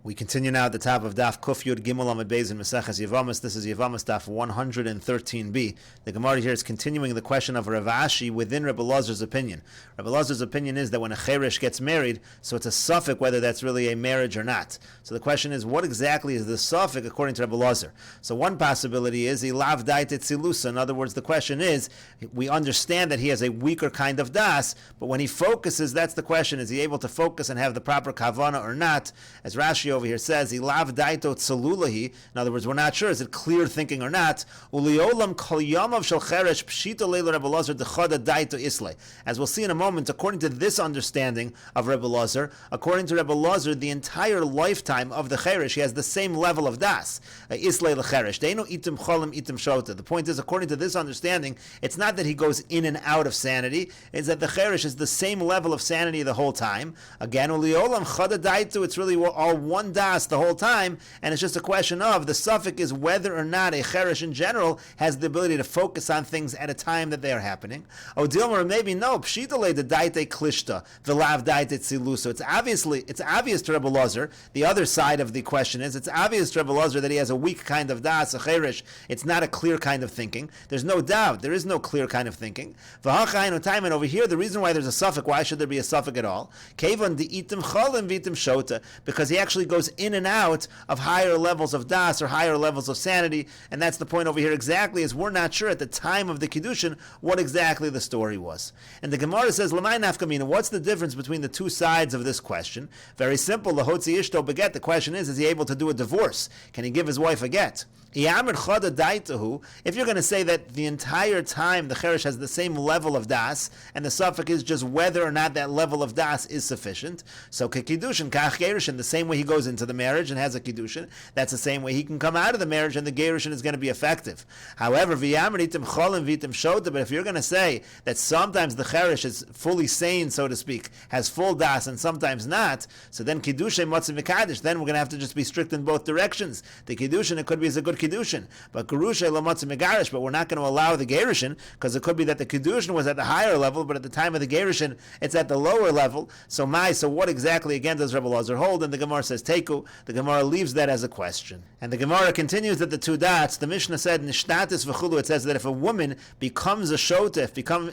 We continue now at the top of Daf Kuf Yud Gimel Amud Beis in Mesechet Yevamos. This is Yevamos Daf 113b. The Gemara here is continuing the question of Rav Ashi within Rebbe Elazar's opinion. Rebbe Elazar's opinion is that when a cheresh gets married, so it's a suffix whether that's really a marriage or not. So the question is, what exactly is the suffix according to Rebbe Elazar? So one possibility is ilav daitet silusa. In other words, the question is, we understand that he has a weaker kind of das, but when he focuses, that's the question: is he able to focus and have the proper kavana or not? As Rashi over here says, ilav daito tsalulahi. In other words, we're not sure, is it clear thinking or not? Uliolam kol yamav shel cheresh pshita leila Rebbe Elazar dechada daito islay. As we'll see in a moment, according to this understanding of Rebbe Elazar, according to Rebbe Elazar, the entire lifetime of the cheresh, he has the same level of das. Islay lecheresh. Deino itim cholim itim shota. The point is, according to this understanding, it's not that he goes in and out of sanity, it's that the cheresh is the same level of sanity the whole time. Again, uliolam chada daito, it's really all one das the whole time, and it's just a question of the suffix is whether or not a cheresh in general has the ability to focus on things at a time that they are happening. Oh, Dilmer, maybe no. Pshitale the daite klishta, the lav daite tzilu. So it's obvious to Rebbe Elazar. The other side of the question is, it's obvious to Rebbe Elazar that he has a weak kind of das, a cheresh. It's not a clear kind of thinking. There's no doubt. There is no clear kind of thinking. V'hachayin time, and over here, the reason why there's a suffix, why should there be a suffix at all? Kevan di itim cholim v'itim shota, because he actually goes in and out of higher levels of das or higher levels of sanity, and that's the point over here exactly, is we're not sure at the time of the Kiddushin what exactly the story was. And the Gemara says, L'may nafkamina, what's the difference between the two sides of this question? Very simple, L'hotzi ishto beget, the question is he able to do a divorce? Can he give his wife a get? If you're going to say that the entire time the cheresh has the same level of das, and the suffix is just whether or not that level of das is sufficient, so kiddushin kach gerushin, the same way he goes into the marriage and has a kiddushin, that's the same way he can come out of the marriage and the gerushin is going to be effective. However, but if you're going to say that sometimes the cheresh is fully sane, so to speak, has full das, and sometimes not, so then kiddushin matzim v'kadish, then we're going to have to just be strict in both directions. The kiddushin, it could be as a good kiddushin, but gerusha lamatzim megarish, but we're not going to allow the gerushin, because it could be that the kiddushin was at the higher level, but at the time of the gerushin, it's at the lower level. So what exactly again does Rebbe Elazar hold? And the Gemara says teku. The Gemara leaves that as a question. And the Gemara continues that the two dots, the Mishnah said, nishtatis v'chulu, it says that if a woman becomes a shota,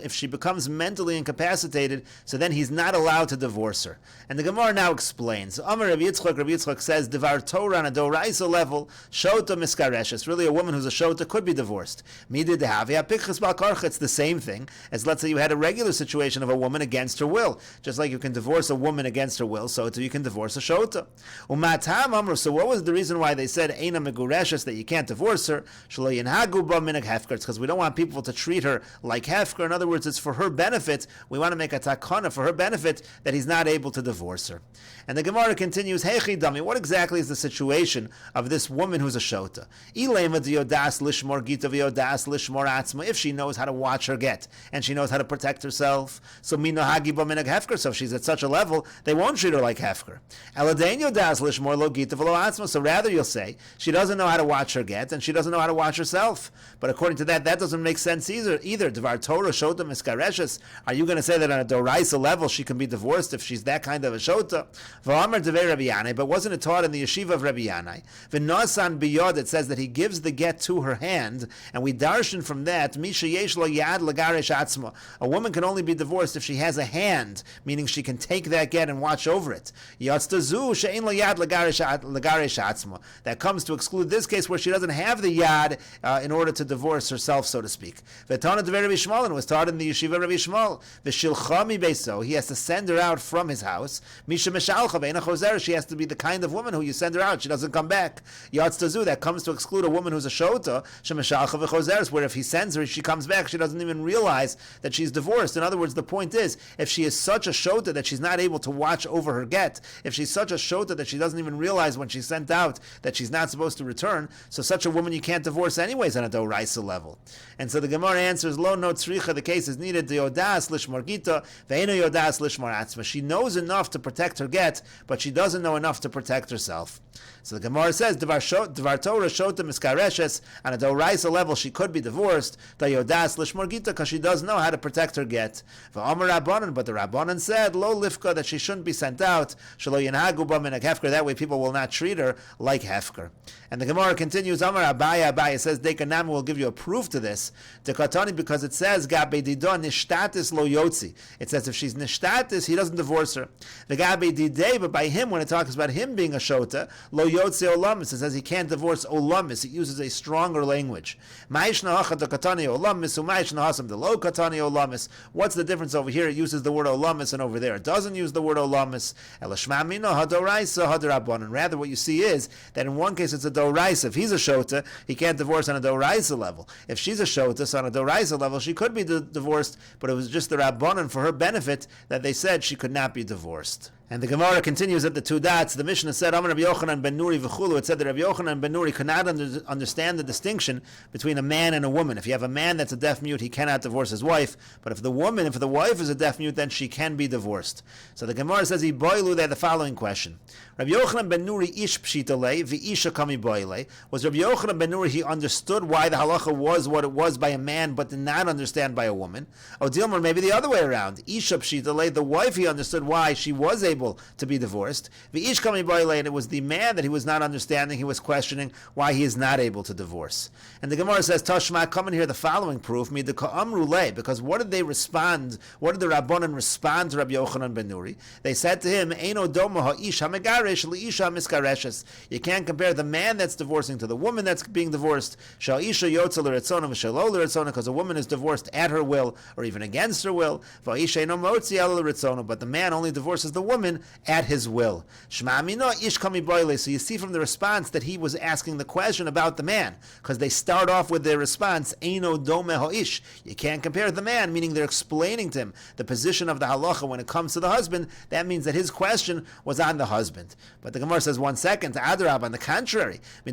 if she becomes mentally incapacitated, so then he's not allowed to divorce her. And the Gemara now explains. Amar Rabbi Yitzchak says, Devar Torah on a doraisa level, shota miskaresh. It's really a woman who's a shota could be divorced. It's the same thing as, let's say you had a regular situation of a woman against her will. Just like you can divorce a woman against her will, so too you can divorce a shota. So what was the reason why they said Eina Megureshes, that you can't divorce her? It's because we don't want people to treat her like hefker. In other words, it's for her benefit. We want to make a takana for her benefit that he's not able to divorce her. And the Gemara continues, Hechi Dami, what exactly is the situation of this woman who's a shota? If she knows how to watch her get, and she knows how to protect herself, so if she's at such a level, they won't treat her like hefker. So rather you'll say, she doesn't know how to watch her get, and she doesn't know how to watch herself. But according to that doesn't make sense either. Dvar Torah shota miskareshes. Are you going to say that on a doraisa level she can be divorced if she's that kind of a shota? But wasn't it taught in the yeshiva of Rabbi Yanai? V'nosan biyod, it says that he gives the get to her hand, and we darshan from that, misha yesh lo yad lagaresh atzma. A woman can only be divorced if she has a hand, meaning she can take that get and watch over it. Yatztazu she'ein lo yad lagaresh atzma. That comes to exclude this case where she doesn't have the yad in order to divorce herself, so to speak. V'tana de Rabbi Shmuel was taught in the yeshiva of Rabbi Shmuel. V'shilchami beiso, he has to send her out from his house. Misha meshalcha ve'ena chozer, she has to be the kind of woman who you send her out, she doesn't come back. Yatztazu, that comes to exclude a woman who's a shota, shemeshalcha v'chozer, where if he sends her, she comes back, she doesn't even realize that she's divorced. In other words, the point is, if she is such a shota that she's not able to watch over her get, if she's such a shota that she doesn't even realize when she's sent out that she's not supposed to return, so such a woman you can't divorce anyways on a doraisa level. And so the Gemara answers, lo no tzricha, the case is needed to yodas lishmar gita, ve'eno yodas lishmar atzma. She knows enough to protect her get, but she doesn't know enough to protect herself. So the Gemara says, Dvar Torah Shota Miskareshes, on a Doraisa level, she could be divorced, Dayodas Lishmor Gita, because she does know how to protect her get. V'Omer Rabbanan, but the Rabbanan said, Lo Lifka, that she shouldn't be sent out, Shalo Yenhagu Ba Minak Hefker, that way people will not treat her like Hefker. And the Gemara continues, Amar Abaya says, Dekanam will give you a proof to this, Dekatani, because it says, Gabe Didon Nishtatis Lo Yotzi. It says if she's Nishtatis, he doesn't divorce her. The Gabe Didei, but by him, when it talks about him being a Shota, Lo Yotzi Olamis, it says he can't divorce Olamis. It uses a stronger language. What's the difference over here? It uses the word Olamis, and over there it doesn't use the word Olamis. Rather, what you see is that in one case it's a Doraisa. If he's a Shota, he can't divorce on a Doraisa level. If she's a Shota, so on a Doraisa level, she could be divorced, but it was just the Rabbanan for her benefit that they said she could not be divorced. And the Gemara continues at the two dots. The Mishnah said, Amar Rabbi Yochanan ben Nuri v'chulu. It said that Rabbi Yochanan ben Nuri could not understand the distinction between a man and a woman. If you have a man that's a deaf mute, he cannot divorce his wife. But if the wife is a deaf mute, then she can be divorced. So the Gemara says, Iboilu, they had the following question. Rabbi Yochanan ben Nuri ish pshitale v'isha kami boile. Was Rabbi Yochanan ben Nuri, he understood why the halacha was what it was by a man, but did not understand by a woman? Or Dilmer, maybe the other way around. Isha pshitale, the wife, he understood why she was able to be divorced. V'ish kami boile, and it was the man that he was not understanding, he was questioning why he is not able to divorce. And the Gemara says, Tashma, come and hear the following proof, because what did they respond? What did the Rabbanan respond to Rabbi Yochanan ben Nuri? They said to him, Eino domo ha'ish hamegarish li'isha miskareshes. You can't compare the man that's divorcing to the woman that's being divorced. Sha'isha yotza l'retzona v'shelo l'retzona, because a woman is divorced at her will or even against her will. Va'isha eino motzi ala l'retzona, but the man only divorces the woman at his will. Shema amino ish kami boile. So you see from the response that he was asking the question about the man, because they start off with their response, Eino dome ha'ish. You can't compare the man, meaning they're explaining to him the position of the halacha when it comes to the husband. That means that his question was on the husband. But the Gemara says, 1 second, Adrab, on the contrary, from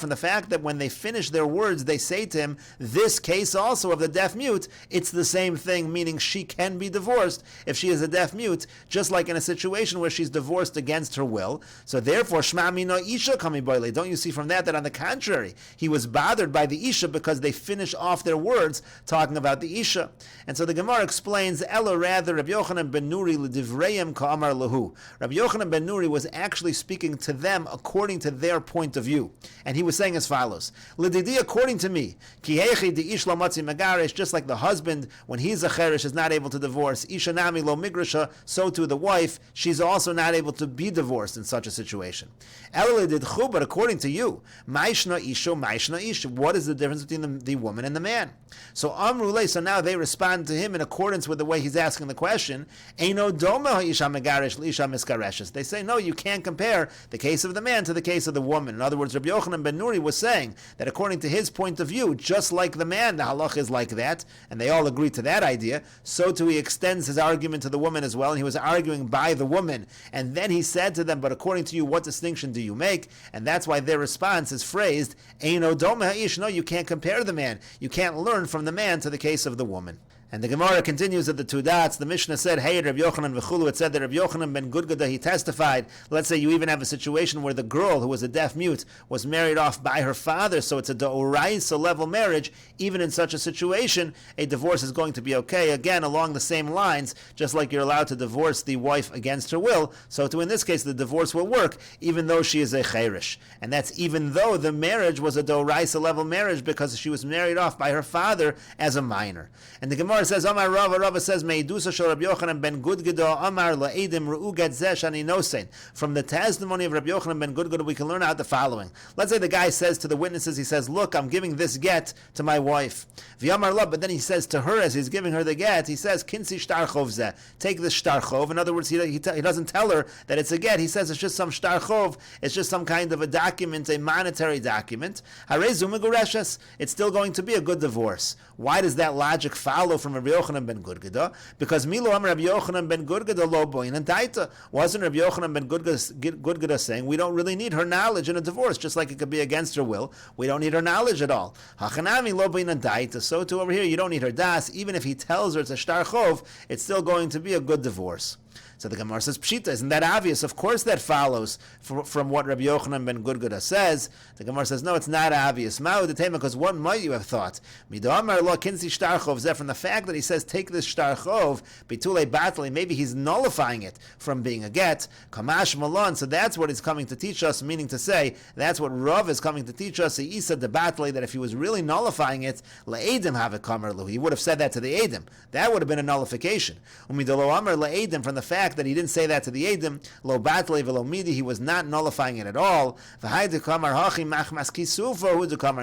the fact that when they finish their words, they say to him, this case also of the deaf mute, it's the same thing, meaning she can be divorced if she is a deaf mute, just like in a situation where she's divorced against her will. So therefore, Shema Mino Isha Kami Boile. Don't you see from that on the contrary, he was bothered by the Isha because they finish off their words talking about the Isha. And so the Gemara explains, Ella rather, Rabbi Yochanan ben Nuri l'divrayim ka'amar lahu. Rabbi Yochanan ben Nuri was actually speaking to them according to their point of view. And he was saying as follows, L'didi, according to me, ki hechi di ish lo matzi megarish, just like the husband, when he's a cherish, is not able to divorce, Isha nami lo migrasha, so too the wife, she's also not able to be divorced in such a situation. Ella l'didchu, but according to you, ma'ishna isho, ma'ishna ish, what is the difference between the woman and the man? So Amrulay, so now they respond to him in accordance with the way he's asking the question. Eino doma ha'isha megarish l'isha miskareshes. They say, no, you can't compare the case of the man to the case of the woman. In other words, Rabbi Yochanan ben Nuri was saying that according to his point of view, just like the man, the halach is like that, and they all agree to that idea, so too he extends his argument to the woman as well, and he was arguing by the woman. And then he said to them, but according to you, what distinction do you make? And that's why their response is phrased, Eino doma ha'ish. No, you can't compare the man. You can't learn from the man to the case of the woman. And the Gemara continues at the two dots. The Mishnah said, hey, Rabbi Yochanan v'chulu. It said that Rabbi Yochanan ben Gudgada, he testified. Let's say you even have a situation where the girl who was a deaf mute was married off by her father, so it's a d'oraisa level marriage. Even in such a situation, a divorce is going to be okay. Again, along the same lines, just like you're allowed to divorce the wife against her will, so too in this case the divorce will work, even though she is a chayrish. And that's even though the marriage was a d'oraisa level marriage, because she was married off by her father as a minor. And the Gemara says, Amar Rava says, Meidusa shel Rabbi Yochanan ben Gudgada Amar la'edim ru'u ged zeh shani nosein. From the testimony of Rabbi Yochanan ben Gudgada, we can learn out the following. Let's say the guy says to the witnesses, he says, look, I'm giving this get to my wife. V'yamar la, but then he says to her as he's giving her the get, he says, Kinsi shtarchov zeh. Take this shtarchov. In other words, he doesn't tell her that it's a get. He says it's just some shtarchov. It's just some kind of a document, a monetary document. Harezu megureshes. It's still going to be a good divorce. Why does that logic follow from Rabbi Yochanan ben Gudgada? Because Milo Am Rabbi Yochanan ben Gudgada lo boin and taita. Wasn't Rabbi Yochanan ben Gudgada saying we don't really need her knowledge in a divorce, just like it could be against her will? We don't need her knowledge at all. Hachanami lo boin and taita. So too over here, you don't need her das. Even if he tells her it's a shtar chov, it's still going to be a good divorce. So the Gemara says, Pshita, isn't that obvious? Of course that follows from what Rabbi Yochanan ben Gudguda says. The Gemara says, no, it's not obvious. Because what might you have thought? From the fact that he says, take this shtarchov, bitule batali, maybe he's nullifying it from being a get. Kamash malon, so that's what he's coming to teach us, meaning to say, that's what Rav is coming to teach us, Isa de batali, that if he was really nullifying it, le'edim have it kamer lu, he would have said that to the edim. That would have been a nullification. Umidolo amar le'edim, from the fact that he didn't say that to the edim, lo batali velo midi, he was not nullifying it at all. And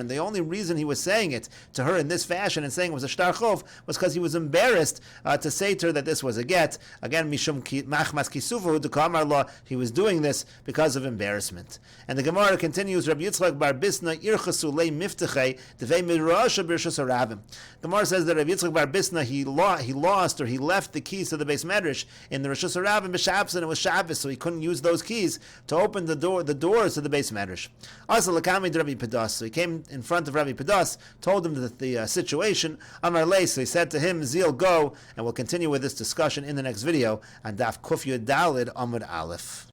the only reason he was saying it to her in this fashion and saying it was a shtarchov was because he was embarrassed to say to her that this was a get. Again, mishum machmas kisufa kamar law. He was doing this because of embarrassment. And the Gemara continues, Rabbi Yitzchak bar Bisna irchasu lei miftachei devei midrasha b'rishus harabim. Gemara says that Rabbi Yitzchak bar Bisna he lost or he left the keys to the Beis Medrash in the Rishus harabim b'Shabbos, and it was Shabbos, so he couldn't use those keys to open the doors to the Beis Medrash. Also, Lakami Rabbi Pedas, so he came in front of Rabbi Pedas, told him the situation. Amar Lei, so he said to him, Zil, go, and we'll continue with this discussion in the next video on Daf Kuf Yud Dalid Amud Aleph.